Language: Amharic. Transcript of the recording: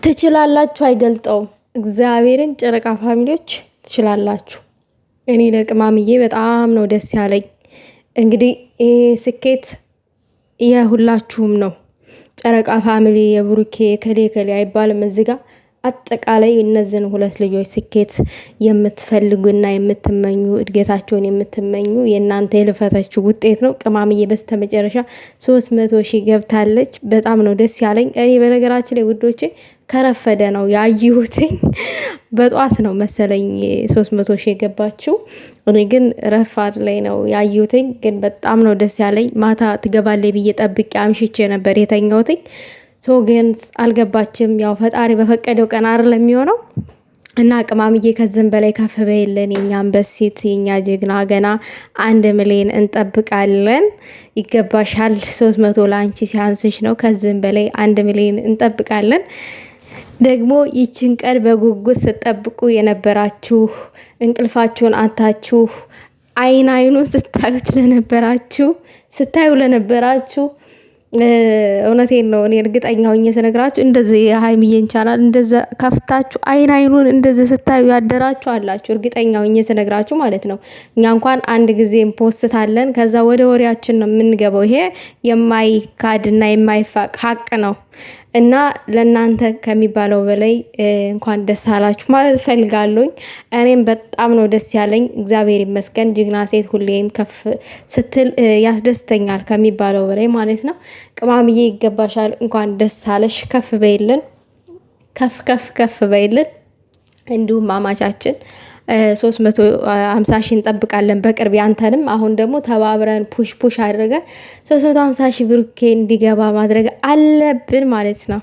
ትችላላችሁ አይገልጠውም። እግዚአብሔርን ጨረቃ ፋሚሊዎች ትችላላችሁ። እኔ ለቅማምዬ በጣም ነው ደስ ያለኝ። እንግዲህ ይሄ ስኬት የሁላችሁም ነው። ጨረቃ ፋሚሊ የብሩኬ ከሌ አይባልም። እዚህ ጋር አጠቃላይ እነዚህን ሁለት ልጆች ስኬት የምትፈልጉና የምትመኙ እድገታቸውን የምትመኙ የእናንተ የልፈታችሁ ውጤት ነው። ቅማምዬ በስተመጨረሻ 300 ሺህ ገብታለች። በጣም ነው ደስ ያለኝ። እኔ በነገራችን ላይ ውዶቼ ከረፈደ ነው ያየሁትኝ። በጧት ነው መሰለኝ 300 ሺህ የገባችው። እኔ ግን ረፋድ ላይ ነው ያየሁትኝ። ግን በጣም ነው ደስ ያለኝ። ማታ ትገባለች ብዬ ጠብቄ አምሽቼ ነበር የተኛሁትኝ። ግን አልገባችም። ያው ፈጣሪ በፈቀደው ቀን አይደል የሚሆነው። እና ቅማምዬ ከዚህም በላይ ከፍ በይልን። የኛም በሴት የኛ ጀግና ገና 1 ሚሊዮን እንጠብቃለን። ይገባሻል። 300 ላንቺ ሲያንስሽ ነው። ከዚህም በላይ 1 ሚሊዮን እንጠብቃለን። ደግሞ ይችን ቀን በጉጉት ስትጠብቁ የነበራችሁ እንቅልፋችሁን አታችሁ አይኑን ስታዩ ለነበራችሁ እውነቴን ነው። እኔ እርግጠኛ ሆኜ ስነግራችሁ እንደዚህ የሀይሚዬን ቻናል እንደዚህ ከፍታችሁ አይኑን እንደዚህ ስታዩ ያደራችሁ አላችሁ። እርግጠኛ ሆኜ ስነግራችሁ ማለት ነው። እኛ እንኳን አንድ ጊዜም ፖስታለን ከዛ ወደ ወሬያችን ነው የምንገባው። ይሄ የማይካድና የማይፋቅ ሀቅ ነው። እና ለእናንተ ከሚባለው በላይ እንኳን ደስ አላችሁ ማለት ፈልጋለሁኝ። እኔም በጣም ነው ደስ ያለኝ። እግዚአብሔር ይመስገን። ጀግና ሴት ሁሌም ከፍ ስትል ያስደስተኛል ከሚባለው በላይ ማለት ነው። ቅማምዬ ይገባሻል። እንኳን ደስ አለሽ። ከፍ በይልን፣ ከፍ በይልን። እንዲሁም ማማቻችን 350 ሺህ እንጠብቃለን በቅርብ ያንተንም። አሁን ደግሞ ተባብረን ፑሽ አድርገን 350 ሺህ ብሩኬ እንዲገባ ማድረግ አለብን ማለት ነው።